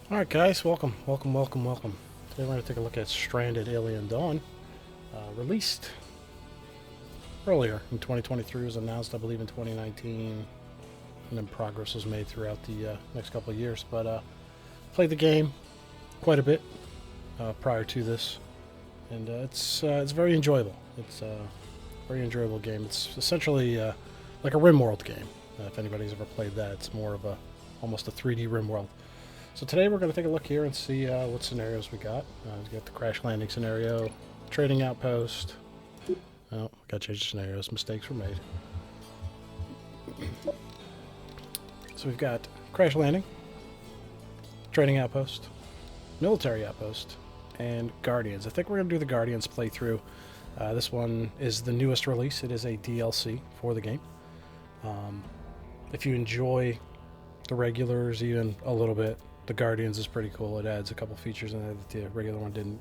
Alright guys, welcome. Today we're going to take a look at Stranded Alien Dawn. Released earlier in 2023, was announced I believe in 2019, and then progress was made throughout the next couple of years. But played the game quite a bit prior to this, and it's very enjoyable. It's a very enjoyable game. It's essentially like a RimWorld game. If anybody's ever played that, it's more of a almost a 3D RimWorld. So today we're going to take a look here and see what scenarios we got. We got the crash landing scenario, trading outpost. Oh, got to change the scenarios. Mistakes were made. So we've got crash landing, trading outpost, military outpost, and Guardians. I think we're going to do the Guardians playthrough. This one is the newest release. It is a DLC for the game. If you enjoy the regulars even a little bit, the Guardians is pretty cool. It adds a couple features in there that the regular one didn't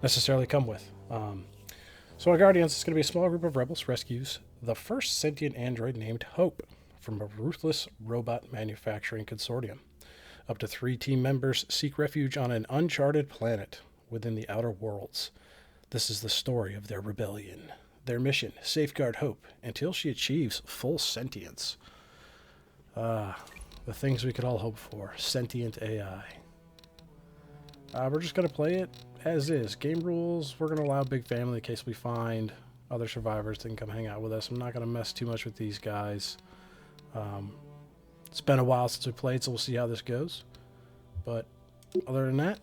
necessarily come with. So our Guardians is going to be a small group of rebels rescues the first sentient android named Hope from a ruthless robot manufacturing consortium. Up to 3 team members seek refuge on an uncharted planet within the outer worlds. This is the story of their rebellion. Their mission, safeguard Hope until she achieves full sentience. The things we could all hope for. Sentient AI. We're just going to play it as is. Game rules, we're going to allow big family in case we find other survivors that can come hang out with us. I'm not going to mess too much with these guys. It's been a while since we played, so we'll see how this goes. But other than that,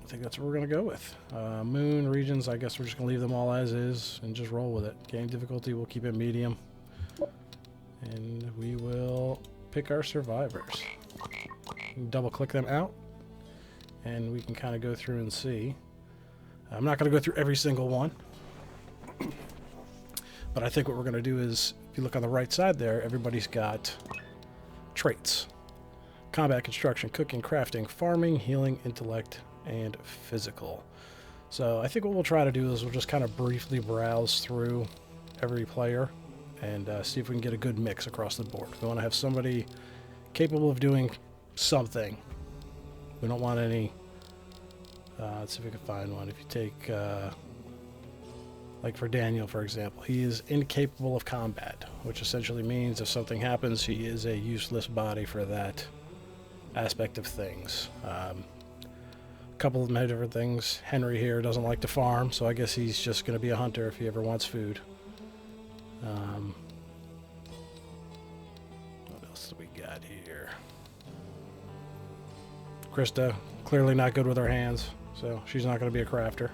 I think that's what we're going to go with. Moon, regions, I guess we're just going to leave them all as is and just roll with it. Game difficulty, we'll keep it medium. And we will pick our survivors. Double click them out and we can kind of go through and see. I'm not going to go through every single one, but I think what we're going to do is, if you look on the right side there, everybody's got traits: combat, construction, cooking, crafting, farming, healing, intellect, and physical. So I think what we'll try to do is we'll just kind of briefly browse through every player and see if we can get a good mix across the board. We want to have somebody capable of doing something. We don't want any... let's see if we can find one. If you take... like for Daniel, for example, he is incapable of combat, which essentially means if something happens, he is a useless body for that aspect of things. A couple of them have different things. Henry here doesn't like to farm, so I guess he's just going to be a hunter if he ever wants food. What else do we got here? Krista, clearly not good with her hands, so she's not going to be a crafter.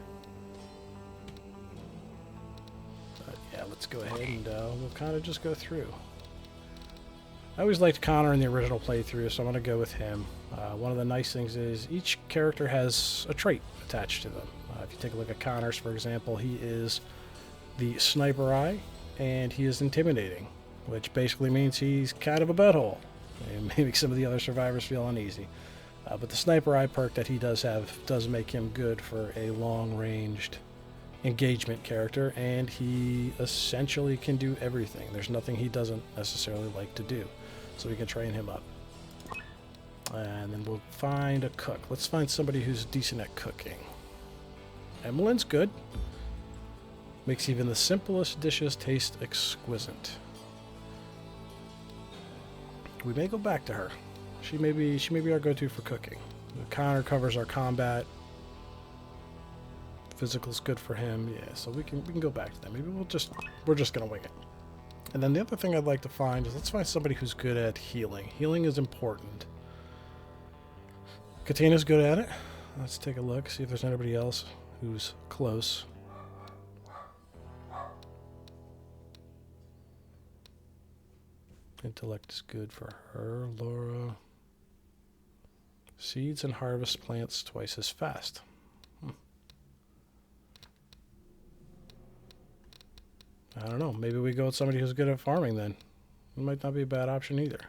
But yeah, let's go ahead and we'll kind of just go through. I always liked Connor in the original playthrough, so I'm going to go with him. One of the nice things is each character has a trait attached to them. If you take a look at Connor's, for example, he is the sniper eye, and he is intimidating, which basically means he's kind of a butthole, and maybe some of the other survivors feel uneasy. But the sniper eye perk that he does have does make him good for a long-ranged engagement character, and he essentially can do everything. There's nothing he doesn't necessarily like to do, so we can train him up. And then we'll find a cook. Let's find somebody who's decent at cooking. Emmeline's good. Makes even the simplest dishes taste exquisite. We may go back to her. She may be our go-to for cooking. Connor covers our combat. Physical's good for him. Yeah, so we can go back to them. Maybe we're just gonna wing it. And then the other thing I'd like to find is, let's find somebody who's good at healing. Healing is important. Katina's good at it. Let's take a look, see if there's anybody else who's close. Intellect is good for her. Laura. Seeds and harvest plants twice as fast. I don't know. Maybe we go with somebody who's good at farming then. It might not be a bad option either.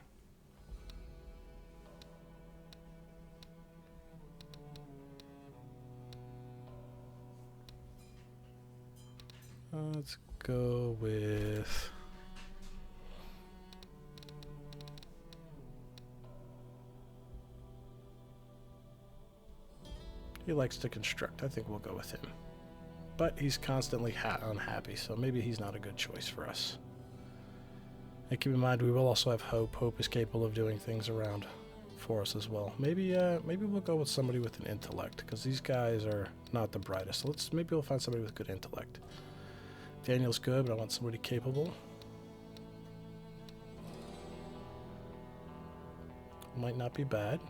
Let's go with... He likes to construct. I think we'll go with him. But he's constantly unhappy, so maybe he's not a good choice for us. And keep in mind, we will also have Hope. Hope is capable of doing things around for us as well. Maybe we'll go with somebody with an intellect, because these guys are not the brightest. So maybe we'll find somebody with good intellect. Daniel's good, but I want somebody capable. Might not be bad.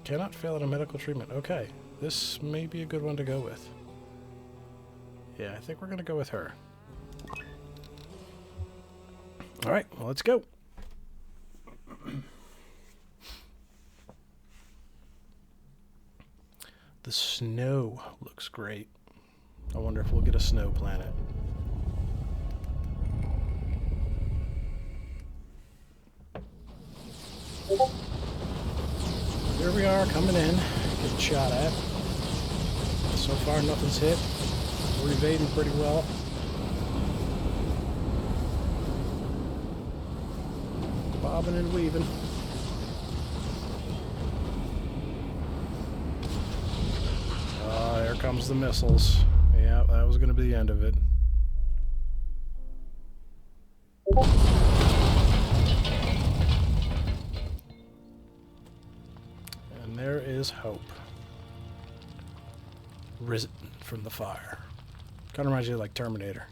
Cannot fail at a medical treatment. Okay, this may be a good one to go with. Yeah, I think we're going to go with her. Alright, well, let's go. The snow looks great. I wonder if we'll get a snow planet. Here we are, coming in, getting shot at. So far, nothing's hit. We're evading pretty well. Bobbing and weaving. There comes the missiles. Yeah, that was going to be the end of it. And there is Hope. Risen from the fire. Kind of reminds you of like Terminator.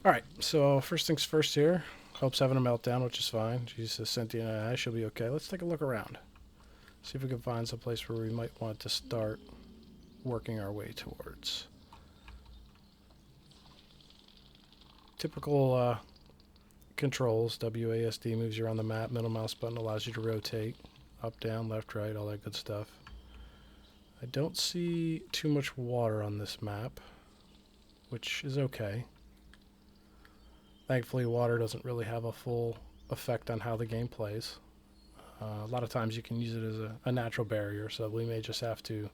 Alright, so first things first here. Hope's having a meltdown, which is fine. She's a sentient AI. She'll be okay. Let's take a look around. See if we can find some place where we might want to start working our way towards. Typical controls. WASD moves you around the map. Middle mouse button allows you to rotate. Up, down, left, right, all that good stuff. I don't see too much water on this map, which is okay. Thankfully, water doesn't really have a full effect on how the game plays. A lot of times you can use it as a natural barrier, so we may just have to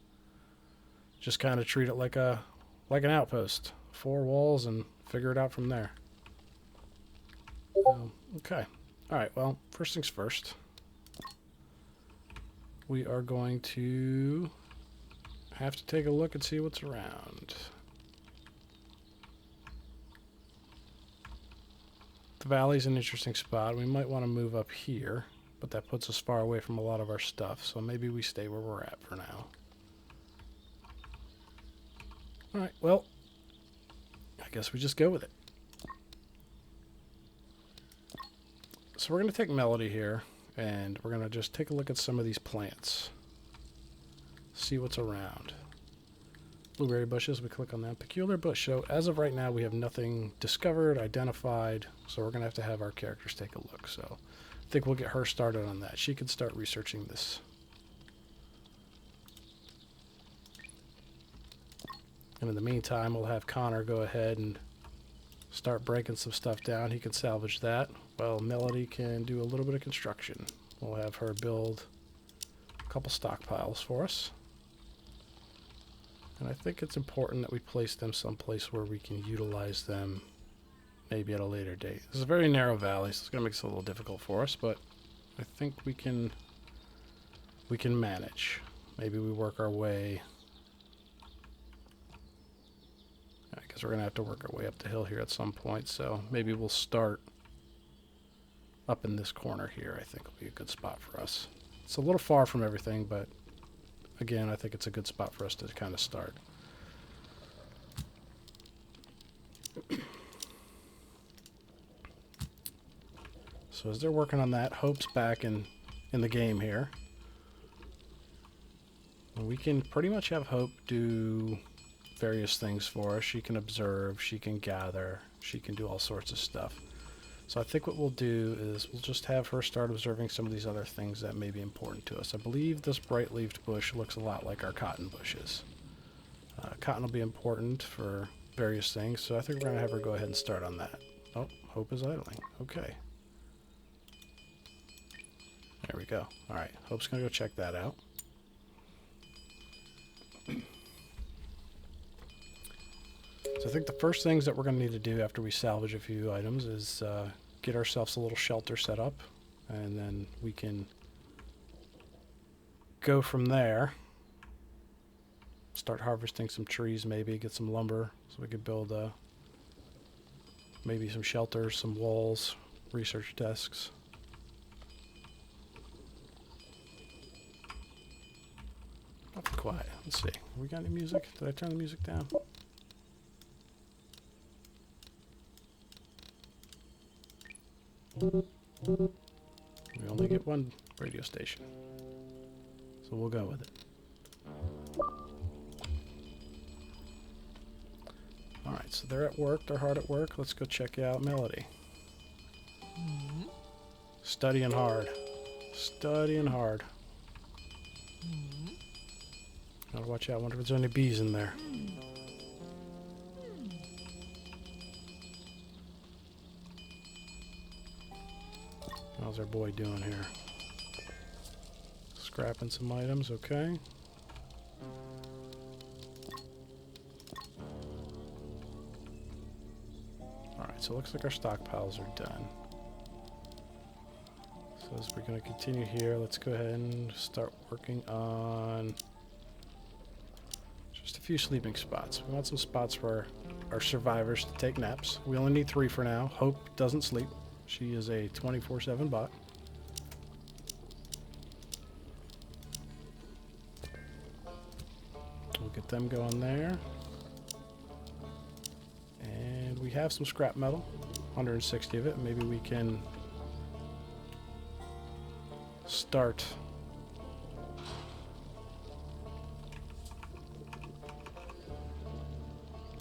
just kind of treat it like an outpost. 4 walls and figure it out from there. Okay. Alright, well, first things first. We are going to have to take a look and see what's around. The valley's an interesting spot. We might want to move up here, but that puts us far away from a lot of our stuff, so maybe we stay where we're at for now. Alright, well, I guess we just go with it. So we're going to take Melody here, and we're going to just take a look at some of these plants. See what's around. Blueberry bushes, we click on that. Peculiar bush. So as of right now, we have nothing discovered, identified, so we're going to have our characters take a look. So I think we'll get her started on that. She can start researching this. And in the meantime, we'll have Connor go ahead and start breaking some stuff down. He can salvage that. Well, Melody can do a little bit of construction. We'll have her build a couple stockpiles for us. And I think it's important that we place them someplace where we can utilize them maybe at a later date. This is a very narrow valley, so it's going to make it a little difficult for us, but I think we can manage. Maybe we work our way. I guess we're going to have to work our way up the hill here at some point, so maybe we'll start up in this corner here. I think will be a good spot for us. It's a little far from everything, but again, I think it's a good spot for us to kind of start. So as they're working on that, Hope's back in the game here. We can pretty much have Hope do various things for us. She can observe, she can gather, she can do all sorts of stuff. So I think what we'll do is we'll just have her start observing some of these other things that may be important to us. I believe this bright-leaved bush looks a lot like our cotton bushes. Cotton will be important for various things, so I think we're going to have her go ahead and start on that. Oh, Hope is idling. Okay. There we go. Alright, Hope's going to go check that out. So I think the first things that we're going to need to do after we salvage a few items is get ourselves a little shelter set up, and then we can go from there. Start harvesting some trees, maybe get some lumber so we could build maybe some shelters, some walls, research desks. Awfully quiet. Let's see. We got any music? Did I turn the music down? We only get one radio station, so we'll go with it. Alright, so they're at work. They're hard at work. Let's go check out Melody. Studying hard. Studying hard. Gotta watch out. I wonder if there's any bees in there. How's our boy doing here? Scrapping some items, okay. Alright, so it looks like our stockpiles are done. So as we're going to continue here, let's go ahead and start working on just a few sleeping spots. We want some spots for our survivors to take naps. We only need 3 for now. Hope doesn't sleep. She is a 24/7 bot. We'll get them going there. And we have some scrap metal, 160 of it. Maybe we can start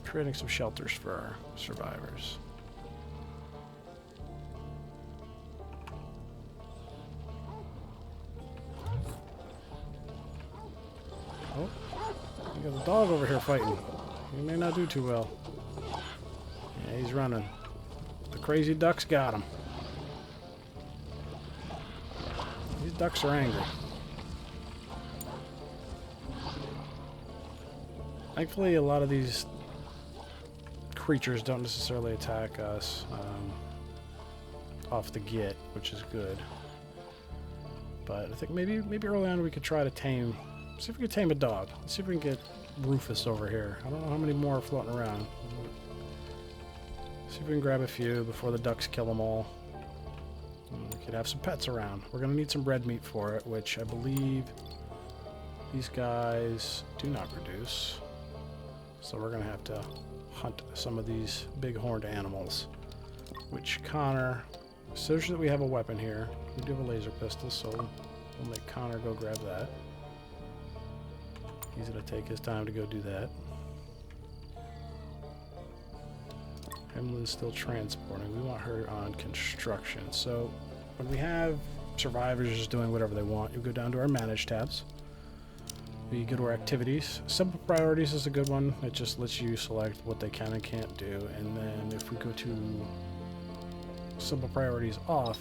creating some shelters for our survivors. Oh, we got a dog over here fighting. He may not do too well. Yeah, he's running. The crazy ducks got him. These ducks are angry. Thankfully, a lot of these creatures don't necessarily attack us off the get, which is good. But I think maybe early on we could try to tame. See if we can tame a dog. Let's see if we can get Rufus over here. I don't know how many more are floating around. See if we can grab a few before the ducks kill them all. And we could have some pets around. We're going to need some red meat for it, which I believe these guys do not produce. So we're going to have to hunt some of these big horned animals. Which Connor, so that we have a weapon here. We do have a laser pistol, so we'll make Connor go grab that. He's going to take his time to go do that. Emily's still transporting. We want her on construction. So when we have survivors just doing whatever they want, you go down to our manage tabs. We go to our activities. Simple priorities is a good one. It just lets you select what they can and can't do. And then if we go to simple priorities off,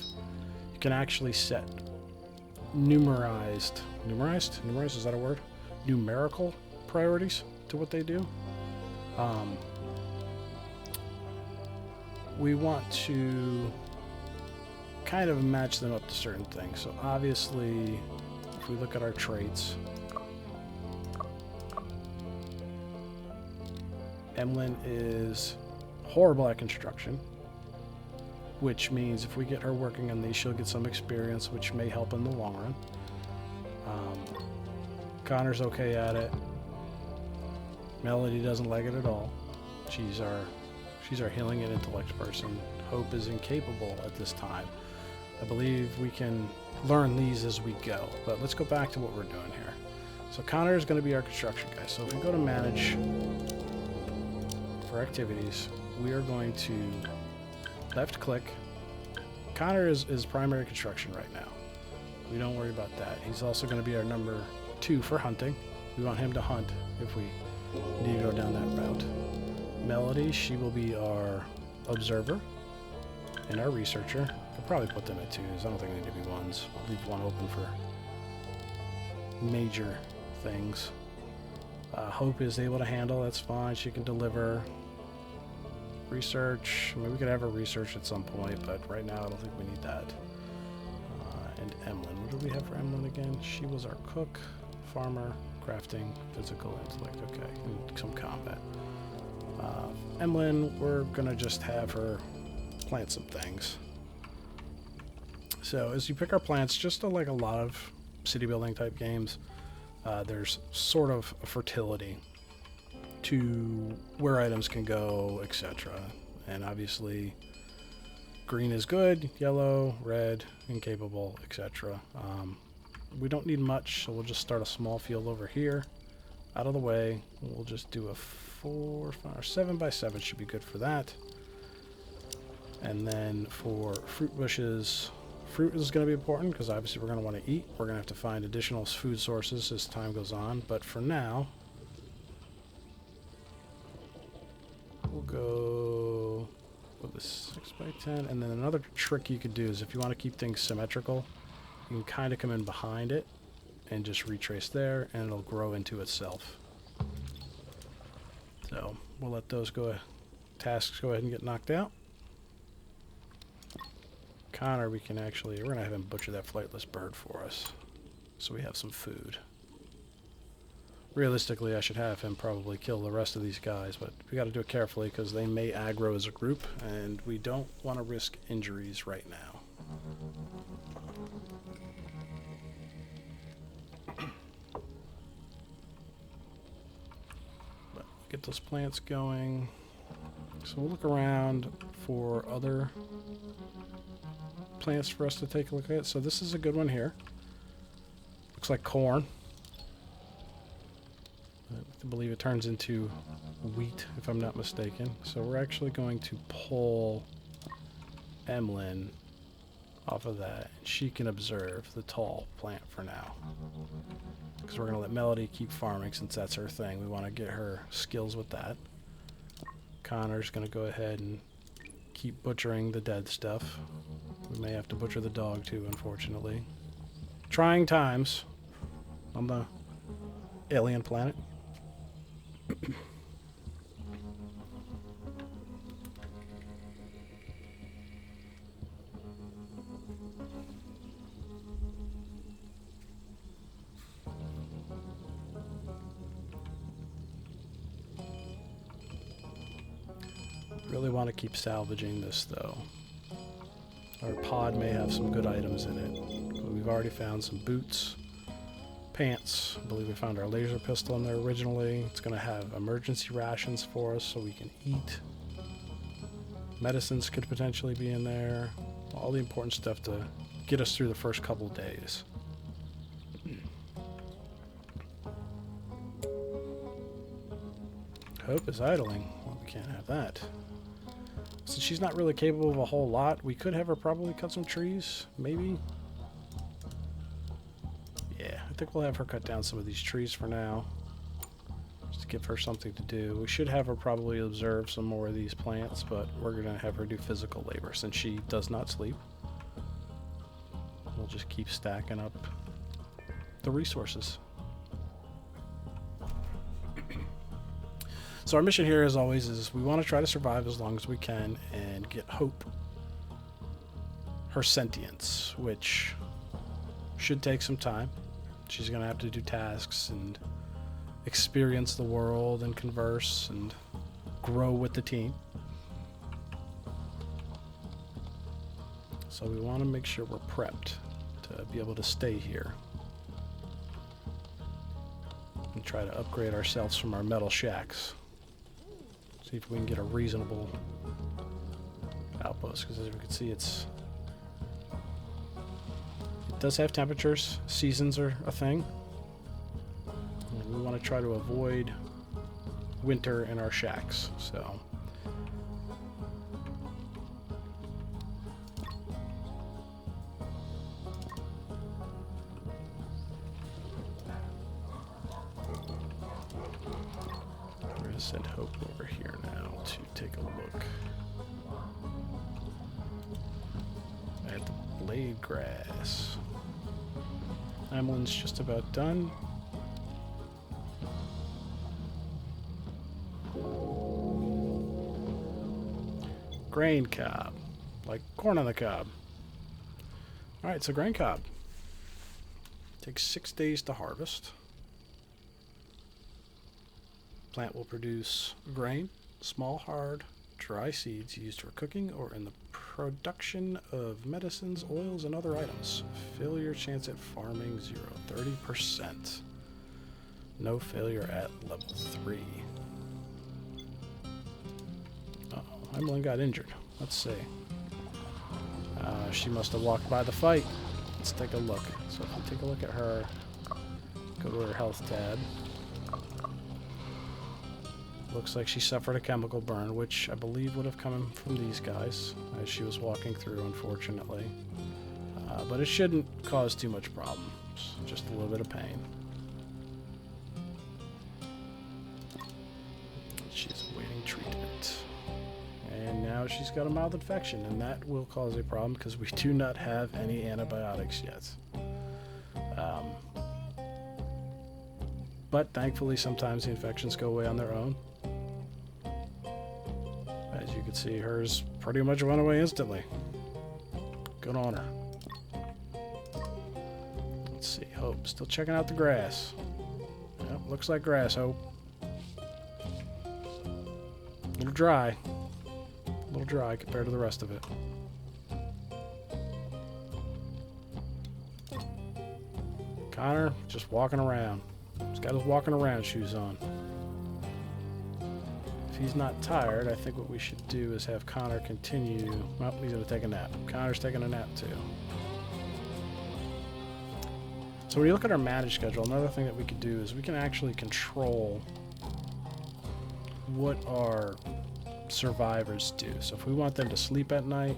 you can actually set numerized, is that a word? Numerical priorities to what they do. We want to kind of match them up to certain things. So obviously, if we look at our traits, Emlyn is horrible at construction, which means if we get her working on these, she'll get some experience, which may help in the long run. Connor's okay at it. Melody doesn't like it at all. She's our healing and intellect person. Hope is incapable at this time. I believe we can learn these as we go, but let's go back to what we're doing here. So Connor is going to be our construction guy. So if we go to manage for activities, we are going to left click. Connor is primary construction right now. We don't worry about that. He's also going to be our number 2 for hunting. We want him to hunt if we need to go down that route. Melody, she will be our observer and our researcher. I'll probably put them at 2s. I don't think they need to be 1s. I'll leave 1 open for major things. Hope is able to handle. That's fine. She can deliver. Research. I mean, we could have her research at some point, but right now I don't think we need that. And Emlyn. What do we have for Emlyn again? She was our cook, farmer, crafting, physical, intellect. Okay, and some combat. Emlyn, we're going to just have her plant some things. So as you pick our plants, just like a lot of city building type games, there's sort of a fertility to where items can go, etc. And obviously green is good, yellow, red, incapable, etc. We don't need much, so we'll just start a small field over here out of the way. We'll just do a 4, 5, or 7 by 7 should be good for that. And then for fruit bushes, fruit is going to be important because obviously we're going to want to eat. We're going to have to find additional food sources as time goes on, but for now we'll go with a 6 by 10. And then another trick you could do is if you want to keep things symmetrical, you can kind of come in behind it and just retrace there, and it'll grow into itself. So we'll let those tasks go ahead and get knocked out. Connor, we're going to have him butcher that flightless bird for us so we have some food. Realistically, I should have him probably kill the rest of these guys, but we got to do it carefully because they may aggro as a group, and we don't want to risk injuries right now. But get those plants going. So we'll look around for other plants for us to take a look at. So this is a good one here. Looks like corn. I believe it turns into wheat, if I'm not mistaken. So we're actually going to pull Emlyn off of that. She can observe the tall plant for now. Because we're going to let Melody keep farming since that's her thing. We want to get her skills with that. Connor's going to go ahead and keep butchering the dead stuff. We may have to butcher the dog too, unfortunately. Trying times on the alien planet. Really want to keep salvaging this though. Our pod may have some good items in it. But we've already found some boots, pants. I believe we found our laser pistol in there originally. It's going to have emergency rations for us so we can eat. Medicines could potentially be in there. All the important stuff to get us through the first couple days. Hope is idling. Well, we can't have that. Since she's not really capable of a whole lot, we could have her probably cut some trees, maybe. Yeah, I think we'll have her cut down some of these trees for now. Just to give her something to do. We should have her probably observe some more of these plants, but we're going to have her do physical labor since she does not sleep. We'll just keep stacking up the resources. So our mission here, as always, is we want to try to survive as long as we can and get Hope her sentience, which should take some time. She's going to have to do tasks and experience the world and converse and grow with the team. So we want to make sure we're prepped to be able to stay here and try to upgrade ourselves from our metal shacks. See if we can get a reasonable outpost, because as we can see, it does have temperatures. Seasons are a thing. And we want to try to avoid winter in our shacks. So we're going to send Hope over here now to take a look at the blade grass. Emlyn's just about done. Grain cob. Like corn on the cob. Alright, so grain cob. Takes 6 days to harvest. Plant will produce grain, small, hard, dry seeds used for cooking or in the production of medicines, oils, and other items. Failure chance at farming 0, 30%. No failure at level 3. Uh-oh, Emlyn got injured. Let's see. She must have walked by the fight. Let's take a look. So if we take a look at her, go to her health tab. Looks like she suffered a chemical burn, which I believe would have come from these guys as she was walking through, unfortunately. But it shouldn't cause too much problems. Just a little bit of pain. She's awaiting treatment. And now she's got a mild infection, and that will cause a problem because we do not have any antibiotics yet. But thankfully, sometimes the infections go away on their own. As you can see, hers pretty much went away instantly. Good on her. Let's see, Hope. Still checking out the grass. Yep, looks like grass, Hope. A little dry. A little dry compared to the rest of it. Connor, just walking around. He's got his walking around shoes on. If he's not tired, I think what we should do is have Connor continue. Well, he's going to take a nap. Connor's taking a nap too. So when you look at our manage schedule, another thing that we could do is we can actually control what our survivors do. So if we want them to sleep at night,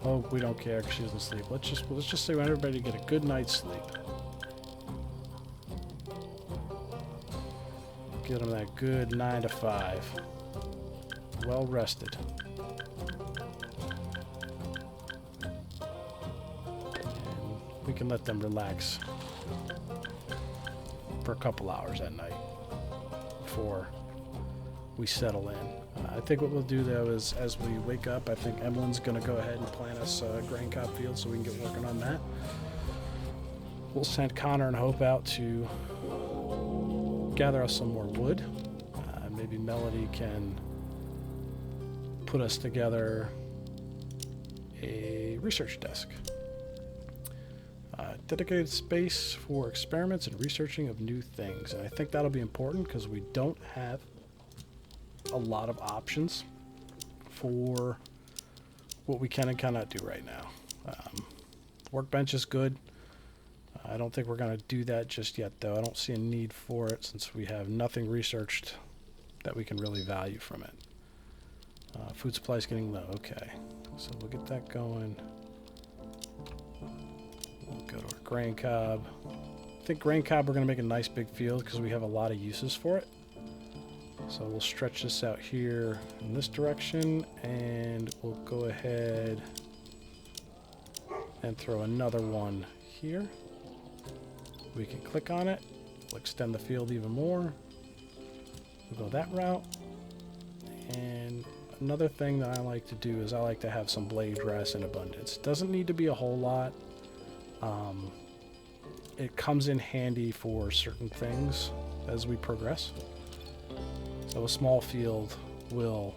oh, we don't care because she doesn't sleep. Let's just say we want everybody to get a good night's sleep. Get them that good 9 to 5. Well rested. And we can let them relax for a couple hours at night before we settle in. I think what we'll do though is as we wake up, I think Emlyn's going to go ahead and plant us a grain cob field so we can get working on that. We'll send Connor and Hope out to gather us some more wood. Maybe Melody can put us together a research desk. Dedicated space for experiments and researching of new things. And I think that'll be important because we don't have a lot of options for what we can and cannot do right now. Workbench is good. I don't think we're going to do that just yet, though. I don't see a need for it since we have nothing researched that we can really value from it. Food supply is getting low. Okay, so we'll get that going. We'll go to our grain cob. I think grain cob we're going to make a nice big field because we have a lot of uses for it. So we'll stretch this out here in this direction, and we'll go ahead and throw another one here. We can click on it. We'll extend the field even more. We'll go that route. And another thing that I like to do is I like to have some blade grass in abundance. It doesn't need to be a whole lot. It comes in handy for certain things as we progress. So a small field will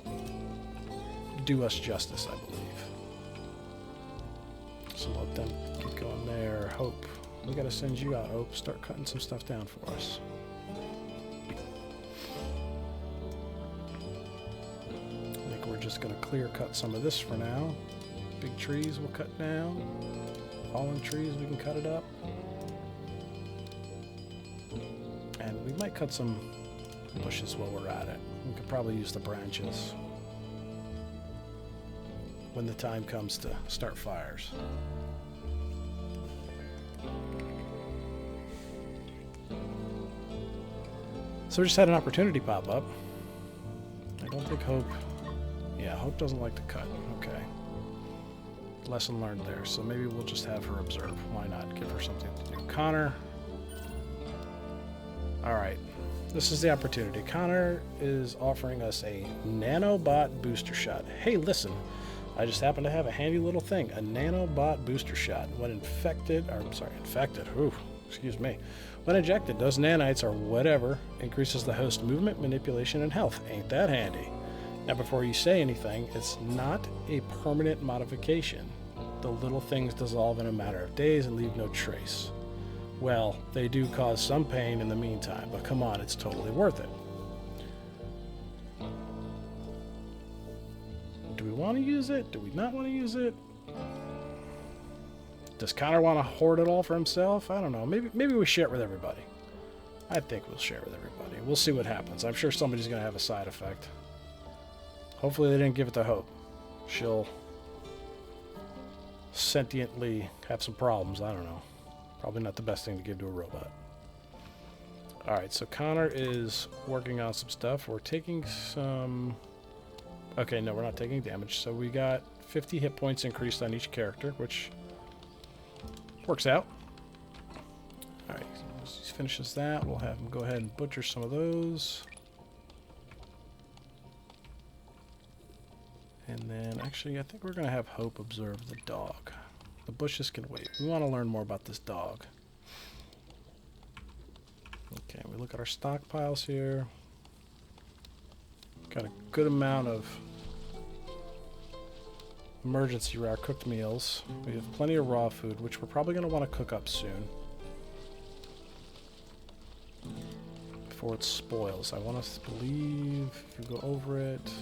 do us justice, I believe. So let them keep going there. Hope. We gotta send you out, Hope. Start cutting some stuff down for us. I think we're just gonna clear cut some of this for now. Big trees we'll cut down. Fallen trees we can cut it up. And we might cut some bushes while we're at it. We could probably use the branches when the time comes to start fires. So we just had an opportunity pop up. I don't think Hope... Yeah, Hope doesn't like to cut. Okay. Lesson learned there. So maybe we'll just have her observe. Why not? Give her something to do. Connor. Alright. This is the opportunity. Connor is offering us a nanobot booster shot. Hey, listen, I just happen to have a handy little thing, a nanobot booster shot. When infected, excuse me. When injected, those nanites or whatever increases the host movement, manipulation, and health. Ain't that handy? Now, before you say anything, it's not a permanent modification. The little things dissolve in a matter of days and leave no trace. Well, they do cause some pain in the meantime, but come on, it's totally worth it. Do we want to use it? Do we not want to use it? Does Connor want to hoard it all for himself? I don't know. Maybe we share it with everybody. I think we'll share it with everybody. We'll see what happens. I'm sure somebody's going to have a side effect. Hopefully they didn't give it to Hope. She'll sentiently have some problems. I don't know. Probably not the best thing to give to a robot. Alright, so Connor is working on some stuff. We're taking some... Okay, no, we're not taking damage. So we got 50 hit points increased on each character, which works out. Alright, so he finishes that. We'll have him go ahead and butcher some of those. And then, actually, I think we're going to have Hope observe the dog. The bushes can wait. We want to learn more about this dog. Okay, we look at our stockpiles here. Got a good amount of emergency rare cooked meals. We have plenty of raw food, which we're probably going to want to cook up soon. Before it spoils. I want us to believe, if you go over it...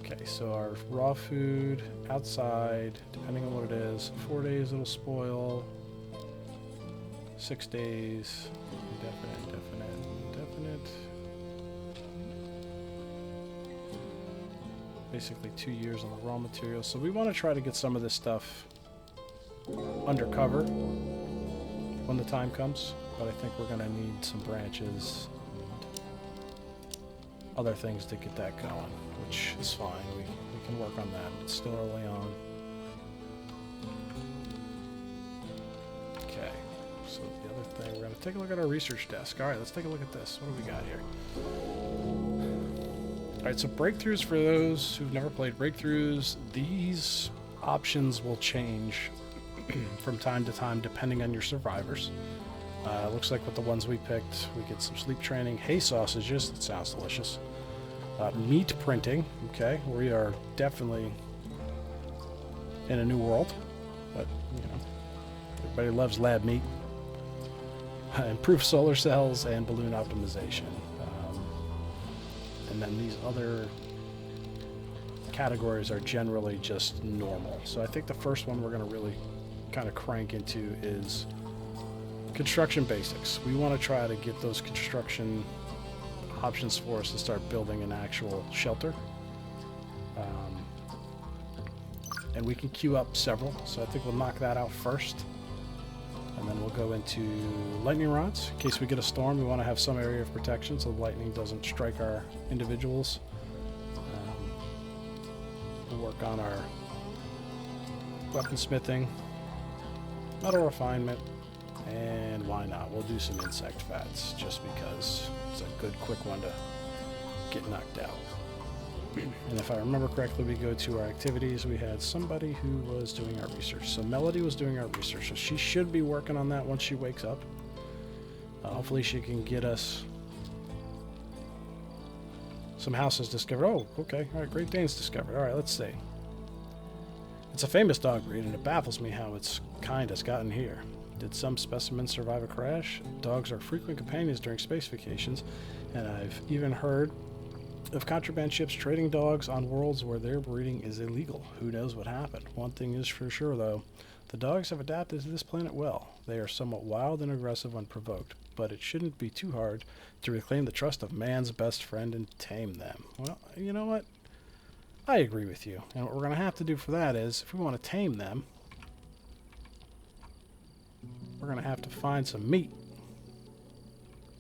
Okay, so our raw food outside, depending on what it is, 4 days it'll spoil, 6 days, indefinite. Basically 2 years on the raw materials. So we want to try to get some of this stuff undercover when the time comes, but I think we're going to need some branches and other things to get that going, which is fine. We can work on that. It's still early on. Okay, so the other thing, we're going to take a look at our research desk. All right, let's take a look at this. What do we got here? All right, so breakthroughs for those who've never played breakthroughs, these options will change from time to time depending on your survivors. Looks like with the ones we picked, we get some sleep training, hay sausages, that sounds delicious. Meat printing, okay, we are definitely in a new world, but, you know, everybody loves lab meat. Improved solar cells and balloon optimization. And then these other categories are generally just normal. So I think the first one we're going to really kind of crank into is construction basics. We want to try to get those construction options for us to start building an actual shelter. And we can queue up several, so I think we'll knock that out first. And then we'll go into lightning rods. In case we get a storm, we want to have some area of protection so the lightning doesn't strike our individuals. We'll work on our weaponsmithing, metal refinement, and why not? We'll do some insect fats just because it's a good quick one to get knocked out. And if I remember correctly, we go to our activities. We had somebody who was doing our research. So Melody was doing our research. So she should be working on that once she wakes up. Hopefully she can get us some houses discovered. Oh, okay. All right, Great Danes discovered. All right, let's see. It's a famous dog breed, and it baffles me how its kind has gotten here. Did some specimens survive a crash? Dogs are frequent companions during space vacations, and I've even heard of contraband ships trading dogs on worlds where their breeding is illegal. Who knows what happened? One thing is for sure, though. The dogs have adapted to this planet well. They are somewhat wild and aggressive when provoked, but it shouldn't be too hard to reclaim the trust of man's best friend and tame them. Well, you know what? I agree with you. And what we're going to have to do for that is, if we want to tame them, we're going to have to find some meat.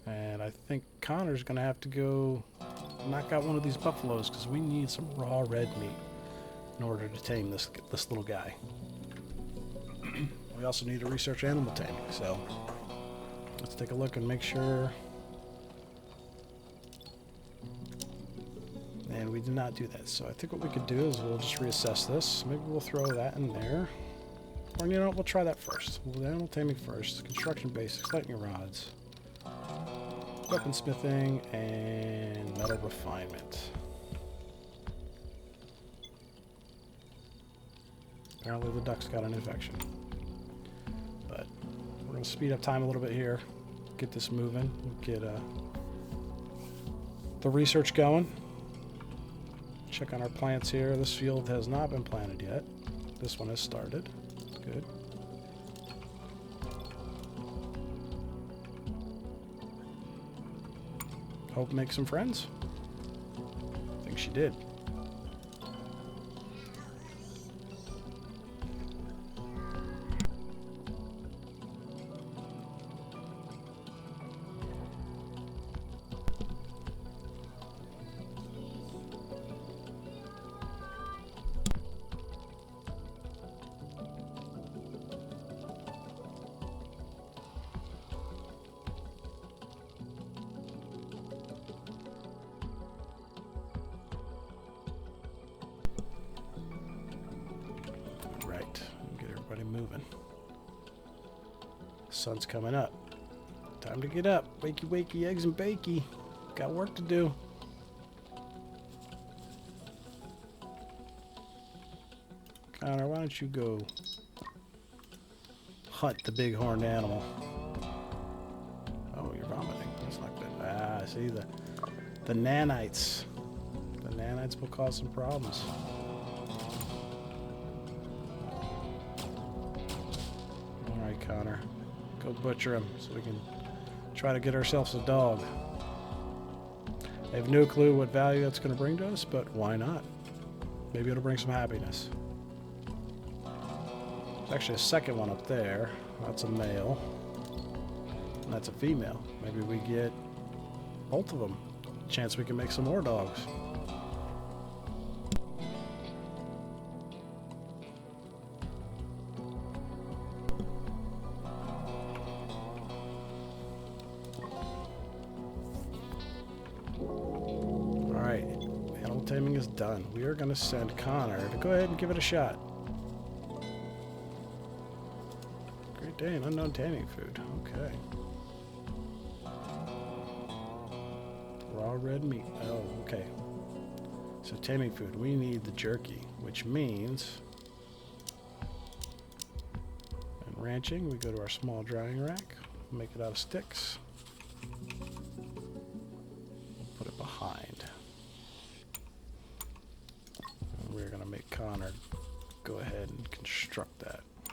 And I think Connor's going to have to go knock out one of these buffaloes because we need some raw red meat in order to tame this little guy. We also need to research animal taming, so let's take a look and make sure And we did not do that. So I think what we could do is we'll just reassess this. Maybe we'll throw that in there. Or, you know what, we'll try that first. Animal taming first. Construction basics, lightning rods. Weaponsmithing, and metal refinement. Apparently the duck's got an infection. But we're going to speed up time a little bit here. Get this moving. Get the research going. Check on our plants here. This field has not been planted yet. This one has started. Good. Hope to make some friends. I think she did. Moving. Sun's coming up. Time to get up. Wakey, wakey, eggs and bakey. Got work to do. Connor, why don't you go hunt the big horned animal? Oh, you're vomiting. That's not good. Ah, see the nanites. The nanites will cause some problems. Connor, go butcher him so we can try to get ourselves a dog. I have no clue what value that's going to bring to us, but why not? Maybe it'll bring some happiness. There's actually a second one up there. That's a male. And that's a female. Maybe we get both of them. Chance we can make some more dogs. Taming is done. We are going to send Connor to go ahead and give it a shot. Great day and unknown taming food. Okay. Raw red meat. Oh, okay. So taming food. We need the jerky, which means in ranching, we go to our small drying rack, make it out of sticks, put it behind. We're going to make Connor go ahead and construct that. I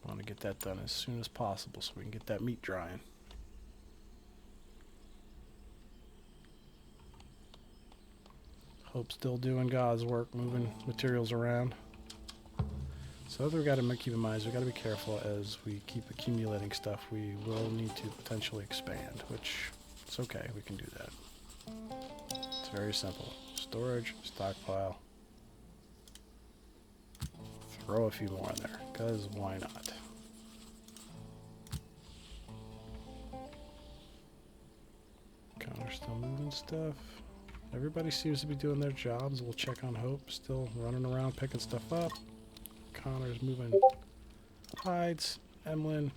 want to get that done as soon as possible so we can get that meat drying. Hope still doing God's work, moving materials around. So what we got to keep in mind is we got to be careful as we keep accumulating stuff. We will need to potentially expand, which it's okay. We can do that. It's very simple. Storage, stockpile. Throw a few more in there, because why not? Connor's still moving stuff. Everybody seems to be doing their jobs. We'll check on Hope, still running around picking stuff up. Connor's moving hides. Emlyn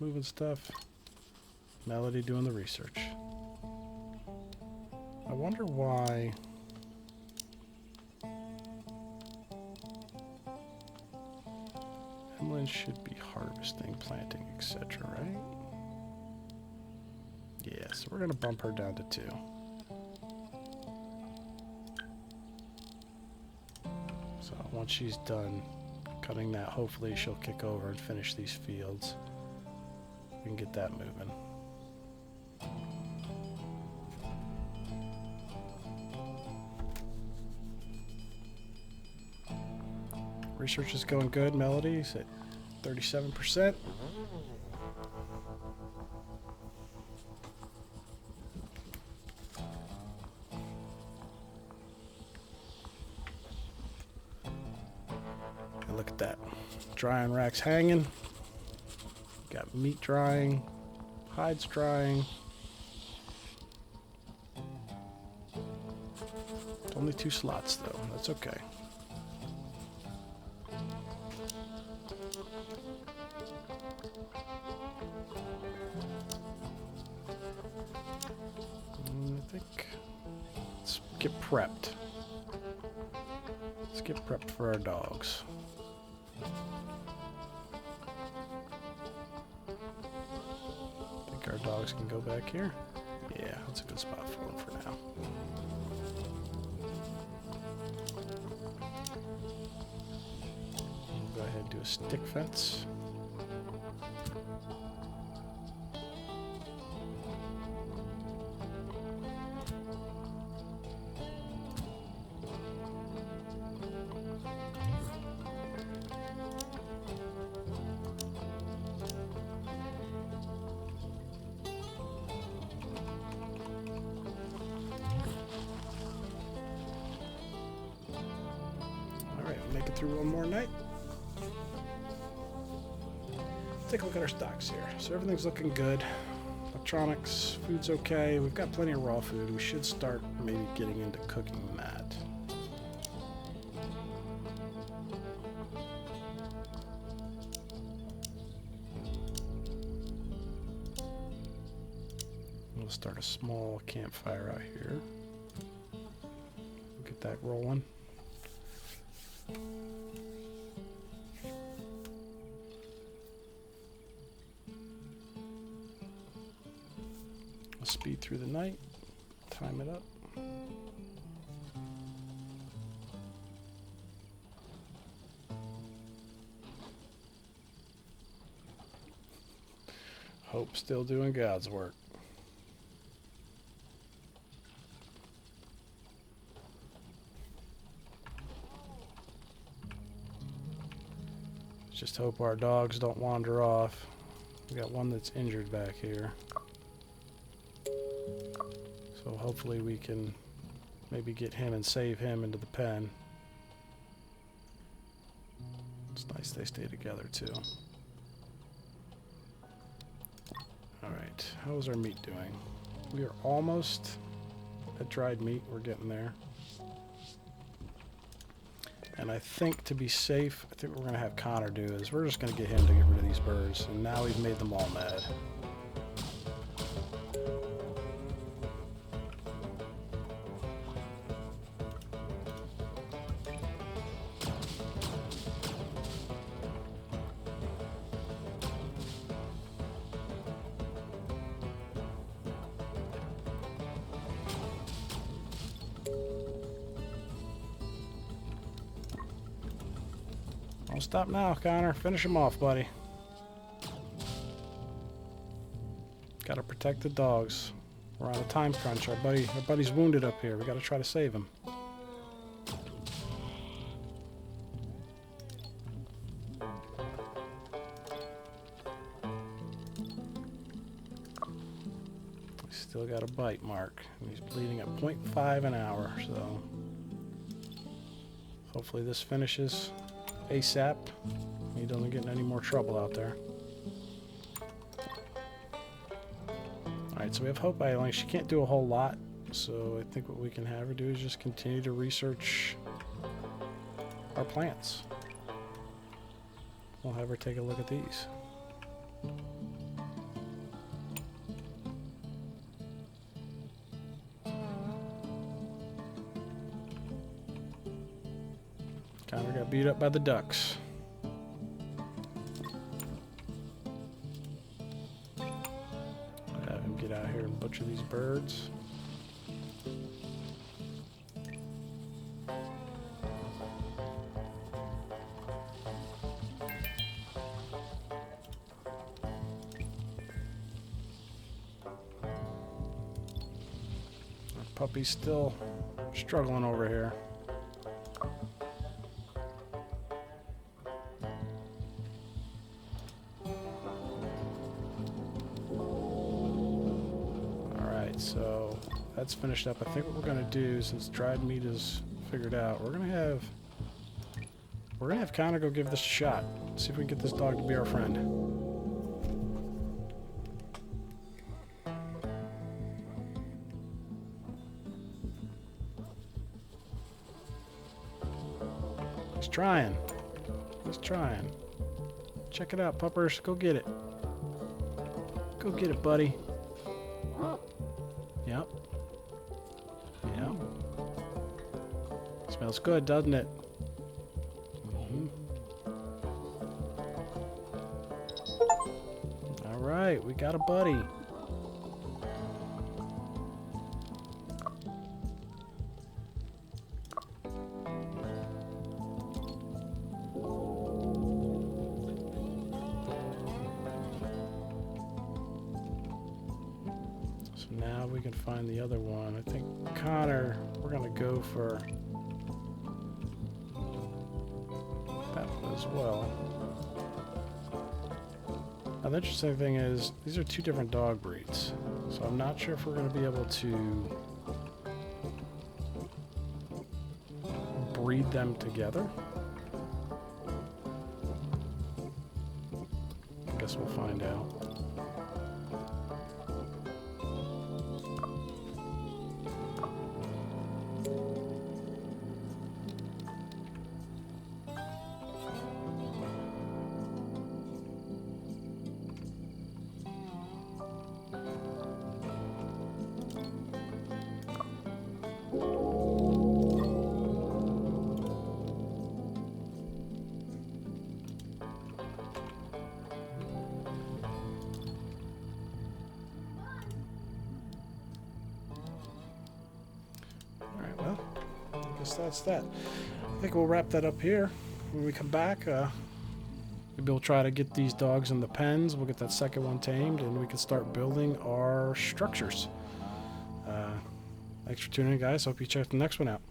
moving stuff. Melody doing the research. I wonder why... Emlyn should be harvesting, planting, etc., right? Yeah, so we're going to bump her down to 2. So once she's done cutting that, hopefully she'll kick over and finish these fields. We can get that moving. Research is going good. Melody's at 37%. And look at that. Drying racks hanging. Got meat drying. Hides drying. only 2 slots, though. That's okay. I think... Let's get prepped. Let's get prepped for our dogs. Think our dogs can go back here? Yeah, that's a good spot for them for now. Go ahead and do a stick fence. Make it through one more night. Take a look at our stocks here. So everything's looking good. Electronics, food's okay. We've got plenty of raw food. We should start maybe getting into cooking that. We'll start a small campfire out here. Get that rolling. Speed through the night, time it up. Hope still doing God's work. Just hope our dogs don't wander off. We got one that's injured back here. So hopefully we can maybe get him and save him into the pen. It's nice they stay together too. Alright, how's our meat doing? We are almost at dried meat. We're getting there. And I think to be safe, I think what we're going to have Connor do is we're just going to get him to get rid of these birds. And now we've made them all mad. Don't stop now, Connor. Finish him off, buddy. Gotta protect the dogs. We're on a time crunch. Our buddy's wounded up here. We gotta try to save him. He's still got a bite mark. And he's bleeding at 0.5 an hour, so hopefully this finishes ASAP. He doesn't get in any more trouble out there. Alright, so we have Hope Island. She can't do a whole lot, so I think what we can have her do is just continue to research our plants. We'll have her take a look at these. Connor got beat up by the ducks. I'll have him get out here and butcher these birds. Our puppy's still struggling over here. So that's finished up. I think what we're going to do, since dried meat is figured out, we're going to have Connor go give this a shot. See if we can get this dog to be our friend. He's trying. He's trying. Check it out, puppers. Go get it. Go get it, buddy. Yep. Yep. Smells good, doesn't it? Alright, we got a buddy. So now we can find the other one. I think Connor, we're gonna go for that one as well. Now, the interesting thing is, these are two different dog breeds, so I'm not sure if we're going to be able to breed them together. I guess we'll find out. That's that. I think we'll wrap that up here. When we come back, maybe we'll try to get these dogs in the pens. We'll get that second one tamed, and we can start building our structures. Thanks for tuning in, guys. Hope you check the next one out.